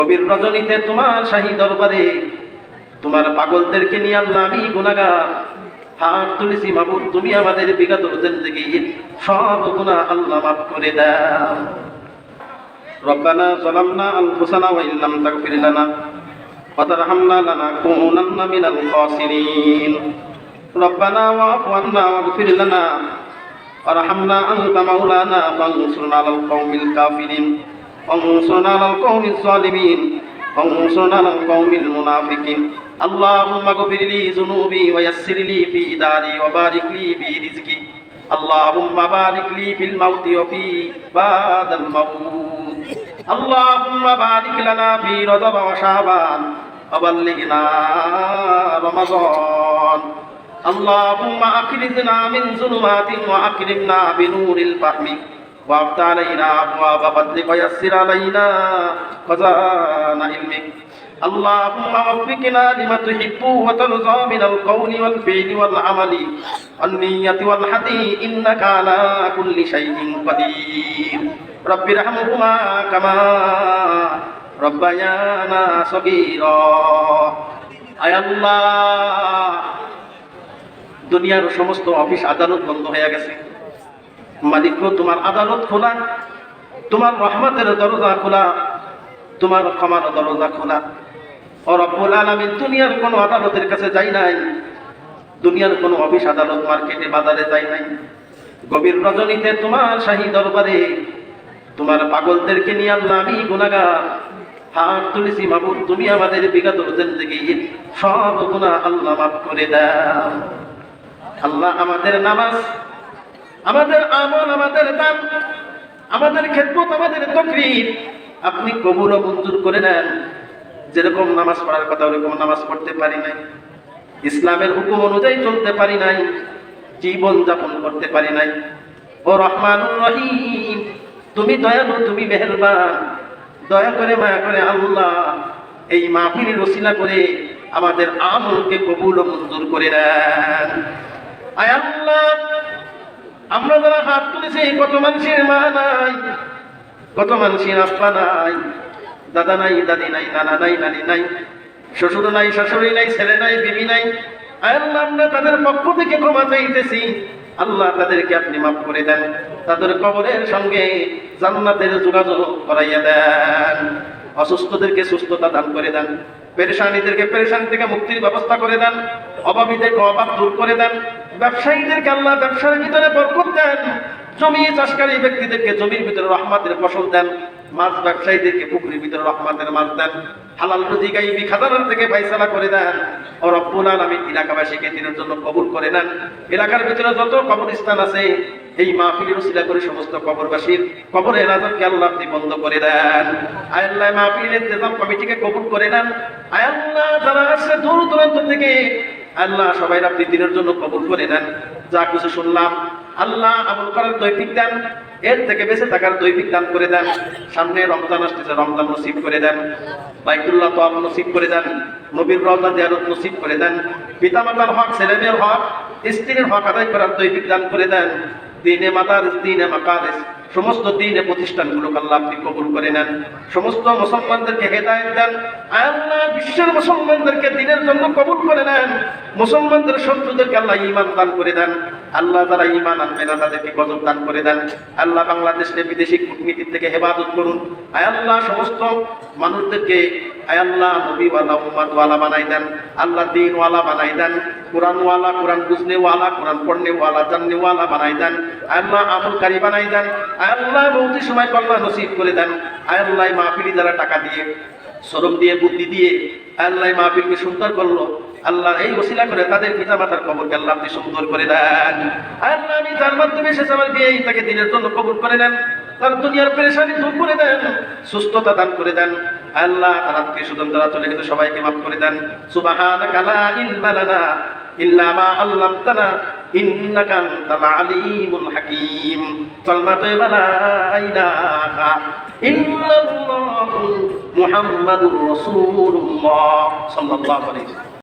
গভীর রজনীতে তোমার শাহী দরবারে তোমার পাগলদেরকে নিয়ে আল্লাহ আমি গুনাহগার হাত তুলেছি মাবুদ, তুমি আমাদের বিগত জিন্দেগীর সব গুনাহ আল্লাহ মাফ করে দাও। রব্বানা যালামনা আনফুসানা ওয়া ইল্লাম তাগফির লানা ওয়া তারহামনা লানাকুনান্না মিনাল খাসিরিন। রব্বানা ওয়া'ফু আন্না ওয়াগফির লানা ওয়ারহামনা আনতা মাওলানা ফানসুরনা আলাল কওমিল কাফিরিন وانصرنا على القوم الظالمين وانصرنا على القوم المنافقين اللهم اغفر لي ذنوبي ويسر لي في داري وبارك لي في رزقي اللهم بارك لي في الموت وفي بعد الموت اللهم بارك لنا في رجب وشعبان وبلغنا رمضان اللهم اخرجنا من ظلمات واكرمنا بنور الفهم وافتح علينا أبواب فضلك ويسر علينا خزائن علمك اللهم وفقنا لما تحب وترضى من القول والفعل والعمل والنية والهدي إنك على كل شيء قدير رب ارحمهما كما ربيانا صغيرا আয় আল্লাহ, দুনিয়ার সমস্ত অফিস আদালত বন্ধ হয়ে গেছে। মালিক তোমার আদালত খোলা, তোমার রহমতের দরজা খোলা, তোমার ক্ষমার দরজা খোলা। ও রব্বুল আলামিন, দুনিয়ার কোনো আদালতের কাছে যাই নাই, দুনিয়ার কোনো অফিস আদালত মার্কেটে বাজারে যাই নাই। গভীর রজনীতে তোমার শাহী দরবারে তোমার পাগলদেরকে নিয়ে আল্লাহ আমি গুনাহগার হাত তুলেছি মাবুদ, তুমি আমাদের বিগত জিন্দেগীর সব গুনাহ আল্লাহ মাফ করে দাও। আল্লাহ আমাদের নামাজ, আমাদের আমল, আমাদের দান, আমাদের খেদমত, আমাদের তাকরীর আপনি কবুল ও মঞ্জুর করে নেন। যেরকম নামাজ পড়ার কথা ওরকম নামাজ পড়তে পারি নাই, ইসলামের হুকুম অনুযায়ী চলতে পারি নাই, জীবন যাপন করতে পারি নাই। ও রহমানুর রহিম, তুমি দয়ালু, তুমি মেহেরবান, দয়া করে মায়া করে আল্লাহ এই মাহফিলের ওসিলা করে আমাদের আমলকে কবুল ও মঞ্জুর করে নেন। আয় আল্লাহ, আমরা যারা হাত তুলেছি, কত মানুষের মা নাই, কত মানুষের আব্বা নাই, দাদা নাই, দাদি নাই, নানা নাই, নানি নাই, শ্বশুর নাই, শাশুড়ি নাই, ছেলে নাই, বিবি নাই। আল্লাহ, আমরা তাদের পক্ষ থেকে ক্ষমা চাইতেছি। আল্লাহ, তাদেরকে আপনি মাফ করে দেন, তাদের কবরের সঙ্গে জান্নাতের যোগাযোগ করাইয়া দেন, অসুস্থদেরকে সুস্থতা দান করে দেন, পেরেশানিদেরকে পেরেশানি থেকে মুক্তির ব্যবস্থা করে দেন, অভাবীদেরকে অভাব দূর করে দেন, ব্যবসায়ীদেরকে আল্লাহ ব্যবসার ভিতরে বরকত দেন, জমি চাষকারী ব্যক্তিদেরকে জমির ভিতরে রহমতের ফসল দেন, মাছ ব্যবসায়ীদেরকে পুকুরের ভিতরে রহমতের মাছ দেন, হালাল রুজি গাইবি খাজানার থেকে ফায়সালা করে দেন। ও রব্বুল আলামিন, এলাকাবাসীকে দিনের জন্য কবুল করে নেন। এলাকার ভিতরে যত কবরস্থান আছে এই মাহফিলের ওসিলা করে সমস্ত কবরবাসীর কবরের আযাবকে আল্লাহ আপনি বন্ধ করে দেন। আয় আল্লাহ, মাহফিলের ইন্তেজাম কমিটিকে কবুল করে নেন। আয় আল্লাহ, যারা আসছে দূর দূরান্ত থেকে আল্লাহ সবাই আপনি দিনের জন্য কবুল করে নেন। যা কিছু শুনলাম আল্লাহ আমল করার তৌফিক দেন, এর থেকে বেঁচে থাকার তৌফিক দান করে দেন। সামনে রমজান আসতেছে, রমজান নসিব করে দেন, বাইতুল্লাহ তওয়াফ নসিব করে দেন, নবীর রওজা জিয়ারত নসিব করে দেন, পিতামাতার হক, ছেলেমেয়ের হক, স্ত্রীর হক আদায় করার তৌফিক দান করে দেন। দ্বীনে মাদারিস, দ্বীনে মাকারিস, সমস্ত দ্বীনে প্রতিষ্ঠানগুলোকে আল্লাহ আপনি কবুল করে নেন। সমস্ত মুসলমানদেরকে হেদায়েত দেন। আল্লাহ, বিশ্বের মুসলমানদেরকে দ্বীনের জন্য কবুল করে নেন। মুসলমানদের শত্রুদেরকে আল্লাহ ঈমান দান করে দেন। আল্লাহ, যারা ঈমান আনবে না তাদেরকে গজব দান করে দেন। আল্লাহ, বাংলাদেশে বিদেশি কূটনীতির থেকে হেফাজত করুন। আয় আল্লাহ, সমস্ত মানুষদেরকে আয় আল্লাহ নবীওয়ালা, উম্মতওয়ালা বানাই দেন। আল্লাহ, দ্বীনওয়ালা বানাই দেন, কোরআনওয়ালা, কোরআন বুঝনেওয়ালা, কোরআন পড়নেওয়ালা, জাননেওয়ালা বানাই দেন। আল্লাহ, আমলকারী বানাই দেন। আল্লাহ, মৌতির সময় কল্যাণ নসিব করে দেন। আল্লাহ, মাহফিলি যারা টাকা দিয়ে, শ্রম দিয়ে, বুদ্ধি দিয়ে আল্লাহ মাহফিলকে সুন্দর করলো, আল্লাহ এই ওসিলা করে তাদের পিতা মাতার কবরকে আল্লাহ আপনি সুন্দর করে দেন। আল্লাহ, আমি যার মাধ্যমে এসেছে আমার বিয়ে, তাকে দিনের জন্য কবুল করে নেন, তার দুনিয়ার পেরেশানি দূর করে দেন, সুস্থতা দান করে দেন। আল্লাহ, তার আত্মীয় স্বজন যারা চলে গেছে সবাইকে মাফ করে দেন। সুবহানাকা লা ইলমা লানা ইল্লা মা আল্লামতানা ইন্নাকা আনতাল আলিমুল হাকীম। কালিমাতু লা ইলাহা ইল্লাল্লাহু মুহাম্মাদুর রাসূলুল্লাহ সাল্লাল্লাহু আলাইহি ওয়াসাল্লাম।